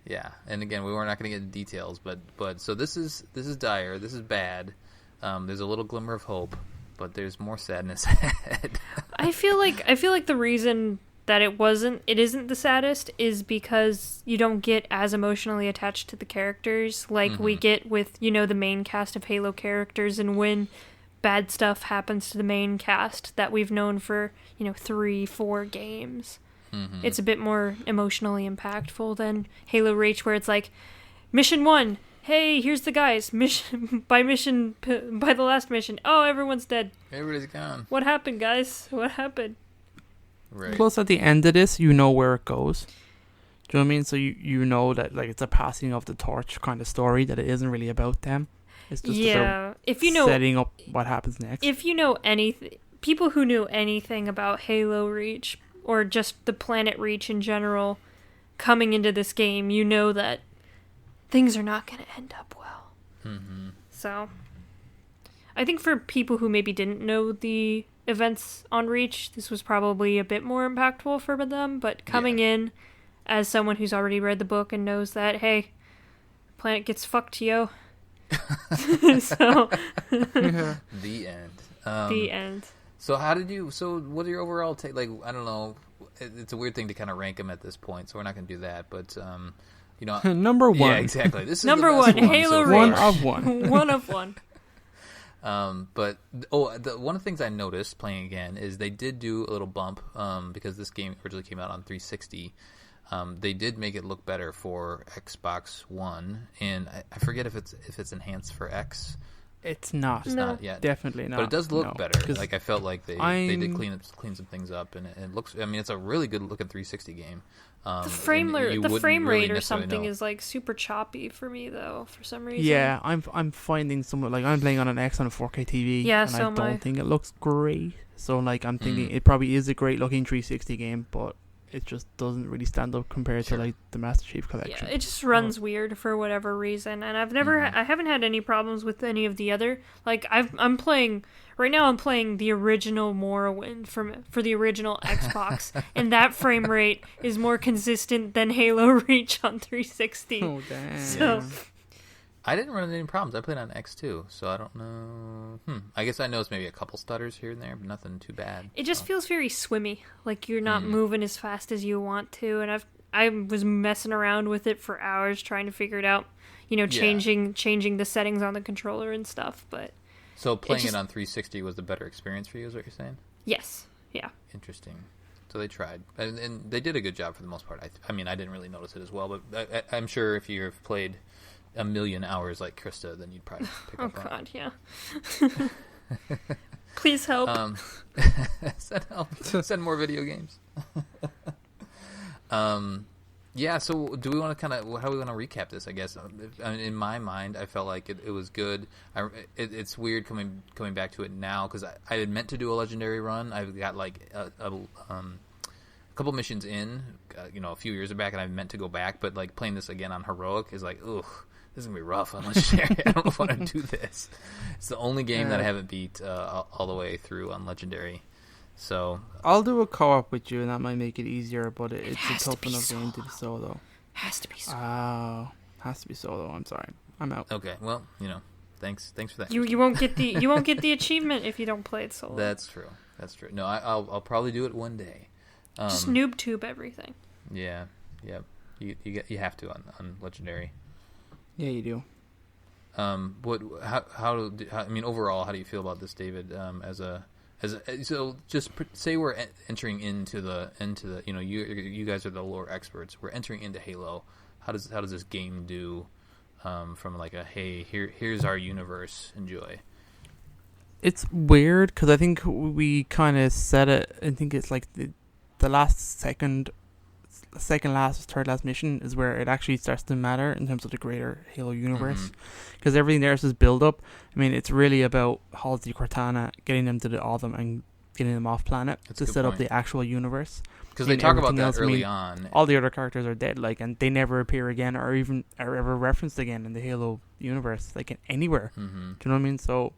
Yeah, and again, we were not going to get into details, but so this is dire. This is bad. There's a little glimmer of hope, but there's more sadness ahead. I feel like the reason that it isn't the saddest is because you don't get as emotionally attached to the characters like we get with, the main cast of Halo characters, and when bad stuff happens to the main cast that we've known for, 3-4 games. It's a bit more emotionally impactful than Halo Reach, where it's like, mission 1, hey, here's the guys, by the last mission, oh, everyone's dead. Everybody's gone. What happened, guys? What happened? Right. Plus, at the end of this, you know where it goes. Do you know what I mean? So you know that like it's a passing of the torch kind of story, that it isn't really about them. It's just about setting up what happens next. If you know anything, people who knew anything about Halo Reach or just the planet Reach in general, coming into this game, you know that things are not going to end up well. So, I think for people who maybe didn't know the events on Reach, this was probably a bit more impactful for them, but coming in as someone who's already read the book and knows that, hey, the planet gets fucked, yo, So The end. the end. So how did you? So what are your overall take? Like, I don't know. It's a weird thing to kind of rank them at this point, so we're not going to do that. But you know, Number one. Yeah, exactly. This is Number the best one, Halo so One far. of one. One of one. But one of the things I noticed playing again is they did do a little bump because this game originally came out on 360. They did make it look better for Xbox One, and I forget if it's enhanced for X. It's not. It's not yet. Definitely not. But it does look No, better. 'cause Like I felt like they did clean some things up, and it looks. I mean, it's a really good looking 360 game. The frame rate really or something know. is like super choppy for me though. For some reason. Yeah, I'm finding somewhat like I'm playing on an X on a 4K TV. Yeah, and so I am don't I. think it looks great. So like I'm thinking it probably is a great looking 360 game, but it just doesn't really stand up compared to like the Master Chief Collection. Yeah, it just runs weird for whatever reason, and I haven't had any problems with any of the other. Like I'm playing right now. I'm playing the original Morrowind for the original Xbox, and that frame rate is more consistent than Halo Reach on 360. Oh damn. So I didn't run into any problems. I played on X too, so I don't know. I guess I noticed maybe a couple stutters here and there, but nothing too bad. it just feels very swimmy, like you're not moving as fast as you want to. And I was messing around with it for hours trying to figure it out. You know, changing the settings on the controller and stuff. But So playing it on 360 was the better experience for you, is what you're saying? yes, yeah. Interesting. So they tried, and they did a good job for the most part. I mean, I didn't really notice it as well, but I'm sure if you've played a million hours like Krista, then you'd probably pick Oh up on it. God, yeah. Please help. Send more video games. Yeah, so do we want to how do we want to recap this, I guess? In my mind, I felt like it was good. It's weird coming back to it now, because I had meant to do a legendary run. I've got like a couple missions in, a few years back, and I meant to go back, but like playing this again on heroic is like, ugh, this is going to be rough on legendary. I don't know if I want to do this. It's the only game that I haven't beat all the way through on legendary. So I'll do a co-op with you, and that might make it easier. But it's a has to tough be enough game to solo. be solo. Has to be so. Has to be solo. I'm sorry, I'm out. okay, well, thanks for that. You won't get the achievement if you don't play it solo. That's true. No, I'll probably do it one day. Just noob tube everything. Yeah. You have to on legendary. Yeah, you do. Overall, how do you feel about this, David? So just say we're entering into the you guys are the lore experts. We're entering into Halo. How does this game do from like a hey, here's our universe, enjoy? It's weird because I think we kind of said it. I think it's like the last second last, third last mission is where it actually starts to matter in terms of the greater Halo universe, because everything there is build up. I mean, it's really about Halsey, Cortana, getting them to the Autumn and getting them off planet to set up the actual universe. Because they talk about that early on. All the other characters are dead, and they never appear again, or even are ever referenced again in the Halo universe, anywhere. Do you know what I mean? So,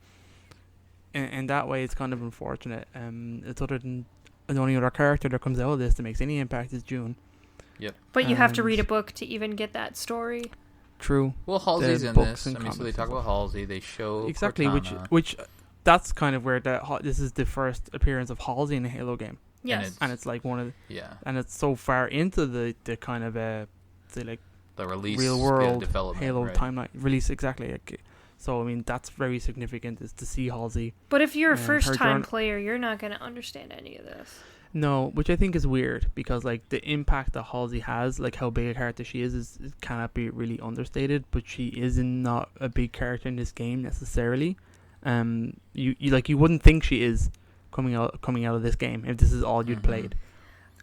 in that way, it's kind of unfortunate. It's other than the only other character that comes out of this that makes any impact is June. Yep. But you have to read a book to even get that story. True. Well, Halsey's in this. So they talk about Halsey. They show exactly, Cortana. which that's kind of where this is the first appearance of Halsey in a Halo game. Yes. And it's like one of and it's so far into the kind of the release real world development, Halo right? timeline release exactly. So I mean that's very significant, is to see Halsey. But if you're a her first time journey. player, you're not going to understand any of this. No, which I think is weird, because the impact that Halsey has, how big a character she is cannot be really understated. But she is not a big character in this game necessarily. You wouldn't think she is coming out of this game if this is all you'd played.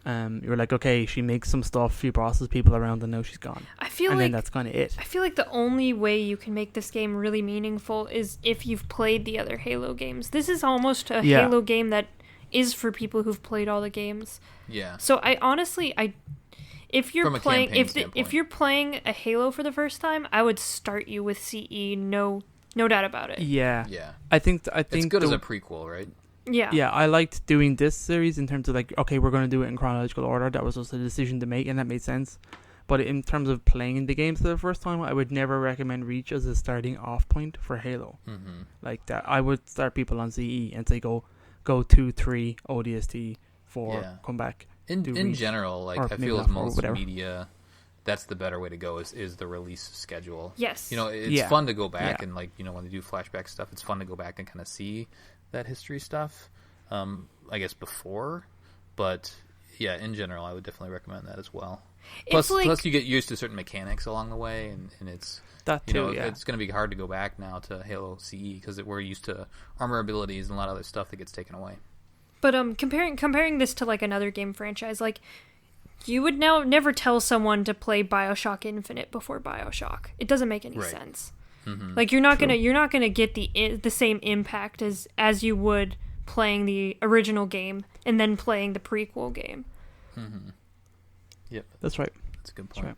You're like, okay, she makes some stuff, she bosses people around, and now she's gone. Then that's kind of it. I feel like the only way you can make this game really meaningful is if you've played the other Halo games. This is almost a Halo game that is for people who've played all the games. Yeah. So I honestly, if you're playing if you're playing a Halo for the first time, I would start you with CE. No doubt about it. Yeah. Yeah. I think it's good as a prequel, right? Yeah. Yeah, I liked doing this series in terms of okay, we're going to do it in chronological order. That was just a decision to make, and that made sense. But in terms of playing the games for the first time, I would never recommend Reach as a starting off point for Halo. Mm-hmm. Like that, I would start people on CE and say go 2, 3 ODST 4, come back. In Reach, general, like I feel as most media, that's the better way to go is the release schedule. Yes. It's fun to go back and like when they do flashback stuff, it's fun to go back and kind of see that history stuff. I guess before, but yeah, in general, I would definitely recommend that as well. Plus you get used to certain mechanics along the way, and it's that too. It's going to be hard to go back now to Halo CE because we're used to armor abilities and a lot of other stuff that gets taken away. But comparing this to like another game franchise, like you would now never tell someone to play BioShock Infinite before BioShock. It doesn't make any sense. Mm-hmm. Like you're not gonna get the same impact as you would playing the original game and then playing the prequel game. Mm-hmm. Yep, that's right. That's a good point.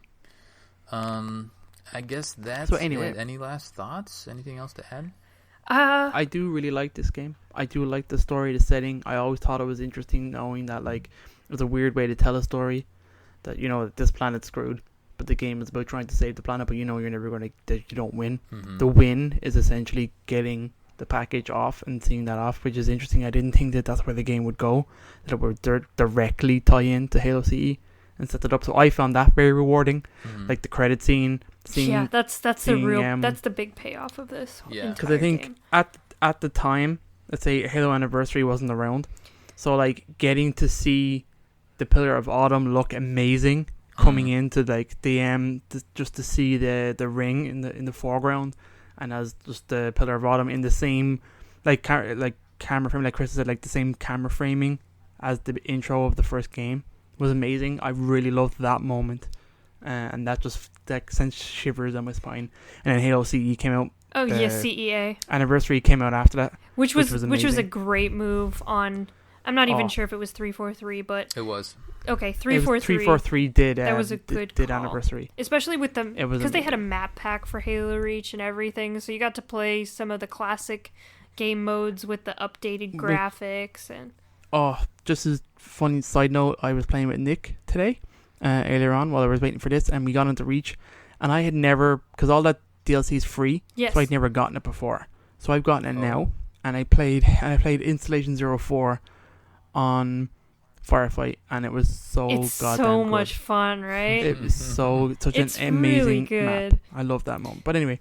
Right. I guess that's so anyway, it. Any last thoughts? Anything else to add? I do really like this game. I do like the story, the setting. I always thought it was interesting knowing that like it was a weird way to tell a story. That this planet's screwed, but the game is about trying to save the planet. But you're never that you don't win. Mm-hmm. The win is essentially getting the package off and seeing that off, which is interesting. I didn't think that that's where the game would go. That it would directly tie into Halo CE and set it up. So I found that very rewarding. Mm-hmm. Like the credit scene. That's the big payoff of this. Yeah, because I think game. at the time, let's say Halo Anniversary wasn't around, so like getting to see the Pillar of Autumn look amazing coming into like the just to see the ring in the foreground, and as just the Pillar of Autumn in the same camera frame, like Chris said, like the same camera framing as the intro of the first game was amazing. I really loved that moment. And that just sent shivers down my spine. And then Halo CE came out. Oh yes, CEA Anniversary came out after that, which was a great move on. I'm not even sure if it was 343, but it was. Okay, 343. 343 did. That was a good did call. Anniversary, especially with them because they had a map pack for Halo Reach and everything, so you got to play some of the classic game modes with the updated graphics and. Oh, just as funny side note, I was playing with Nick today. Earlier on while I was waiting for this, and we got into Reach, and I had never, because all that DLC is free, so I'd never gotten it before. So I've gotten it now, and I played Installation 04 on Firefight, and it was it's goddamn so good. Much fun, right? It was such an amazing really good. map. I love that moment. But anyway,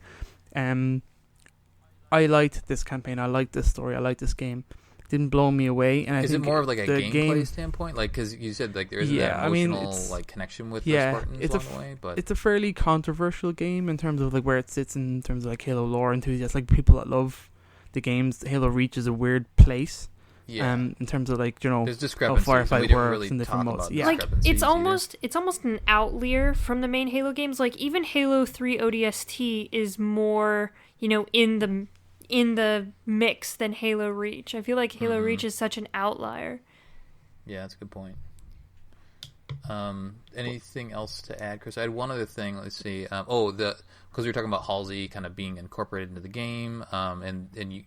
I liked this campaign. I liked this story. I liked this game. Didn't blow me away, and is it more of like a gameplay standpoint? Like, because you said like there is that emotional like connection with the Spartans along the way, but it's a fairly controversial game in terms of like where it sits in terms of like Halo lore enthusiasts, like people that love the games. Halo Reach is a weird place, in terms of like there's how Firefight works in different modes. Yeah, like it's almost an outlier from the main Halo games. Like even Halo 3 ODST is more in the mix than Halo Reach. I feel like Halo Reach is such an outlier. Yeah, that's a good point. Anything else to add, Chris? I had one other thing. Let's see. Because we were talking about Halsey kind of being incorporated into the game,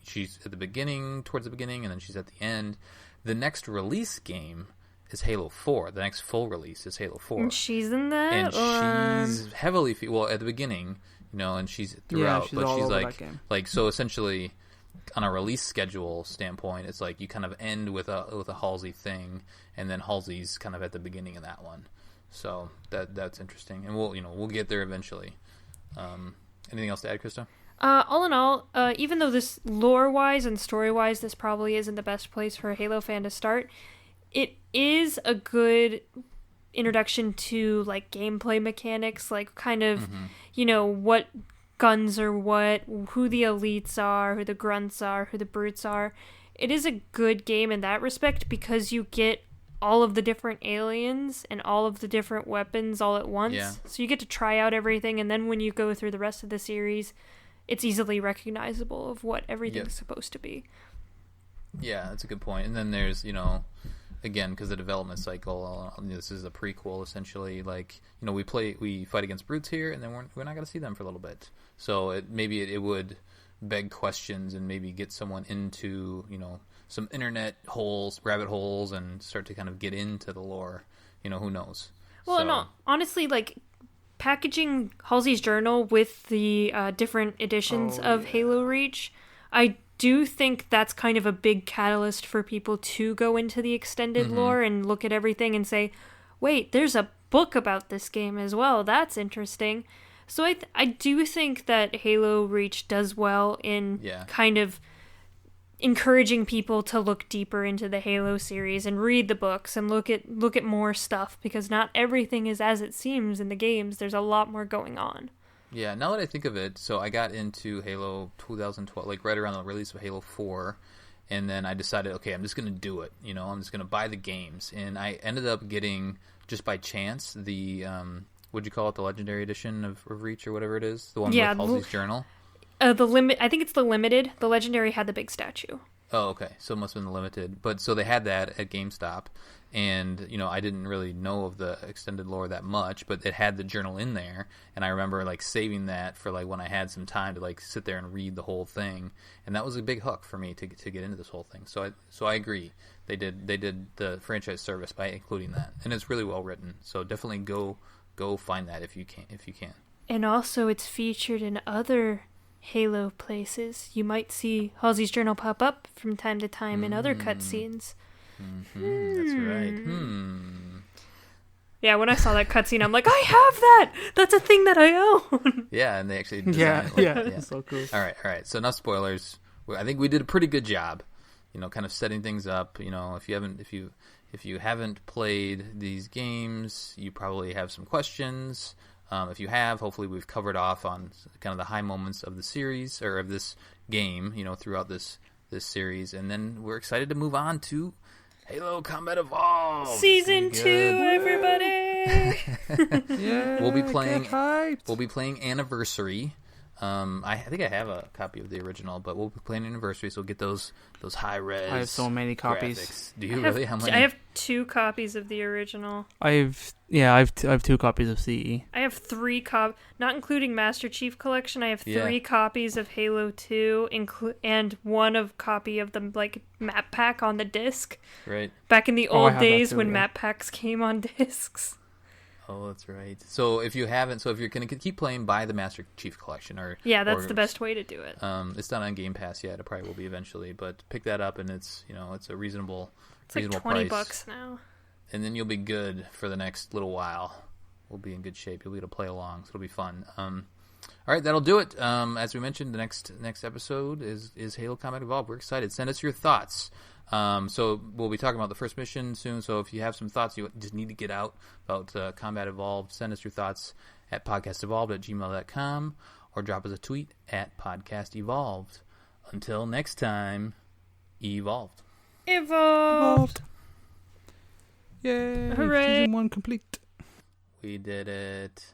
she's at the beginning, towards the beginning, and then she's at the end. The next release game is Halo 4. The next full release is Halo 4. And she's in that? And she's heavily... at the beginning... and she's throughout, she's but she's like so essentially on a release schedule standpoint, it's like you kind of end with a Halsey thing, and then Halsey's kind of at the beginning of that one. So that's interesting, and we'll get there eventually. Anything else to add, Krista? All in all, even though this lore-wise and story-wise, this probably isn't the best place for a Halo fan to start, it is a good introduction to like gameplay mechanics, like kind of what guns are what, who the elites are, who the grunts are, who the brutes are. It is a good game in that respect because you get all of the different aliens and all of the different weapons all at once. So you get to try out everything, and then when you go through the rest of the series, it's easily recognizable of what everything's supposed to be. Yeah, that's a good point. And then there's again, because the development cycle, this is a prequel essentially. Like, we fight against brutes here, and then we're not going to see them for a little bit. So it would beg questions and maybe get someone into some internet holes, rabbit holes, and start to kind of get into the lore. Who knows? Well, no, honestly, like packaging Halsey's Journal with the different editions of Halo Reach, I do think that's kind of a big catalyst for people to go into the extended lore and look at everything and say, wait, there's a book about this game as well. That's interesting. So I do think that Halo Reach does well in kind of encouraging people to look deeper into the Halo series and read the books and look at more stuff, because not everything is as it seems in the games. There's a lot more going on. Yeah, now that I think of it, so I got into Halo 2012, like right around the release of Halo 4, and then I decided, okay, I'm just going to do it. I'm just going to buy the games. And I ended up getting, just by chance, the, what'd you call it, the Legendary Edition of Reach or whatever it is? The one with Halsey's Journal? I think it's the Limited. The Legendary had the big statue. Oh, okay. So it must have been the Limited. But so they had that at GameStop, and I didn't really know of the extended lore that much, but it had the journal in there, and I remember like saving that for like when I had some time to like sit there and read the whole thing, and that was a big hook for me to get into this whole thing. So I agree. They did the franchise service by including that, and it's really well written. So definitely go find that if you can. And also, it's featured in other Halo places. You might see Halsey's Journal pop up from time to time in other cutscenes. That's right. Yeah, when I saw that cutscene, I'm like, I have that! That's a thing that I own! Yeah, and they actually designed it. Yeah, it's so cool. All right. So enough spoilers. I think we did a pretty good job, kind of setting things up. If you haven't played these games, you probably have some questions. If you have, hopefully we've covered off on kind of the high moments of the series, or of this game, throughout this series. And then we're excited to move on to Halo Combat Evolved Season 2, everybody. Yeah, we'll be playing Anniversary. I think I have a copy of the original, but we'll be playing Anniversary, so get those high res. I have so many copies. Graphics. Do you really? How many? I have 2 copies of the original. I have 2 copies of CE. I have 3 copies, not including Master Chief Collection. I have 3 copies of Halo 2, and one copy of the map pack on the disc. Right. Back in the old days when map packs came on discs. Oh, that's right. So if you're going to keep playing, buy the Master Chief Collection, that's the best way to do it. It's not on Game Pass yet. It probably will be eventually, but pick that up, and it's it's a reasonable. It's like $20 price now. And then you'll be good for the next little while. We'll be in good shape. You'll be able to play along, so it'll be fun. All right, that'll do it. As we mentioned, the next episode is Halo Combat Evolved. We're excited. Send us your thoughts. So we'll be talking about the first mission soon. So if you have some thoughts you just need to get out about Combat Evolved, send us your thoughts at podcastevolved@gmail.com or drop us a tweet at podcastevolved. Until next time, evolved. Evolved. Yay! Hooray! Season 1 complete. We did it.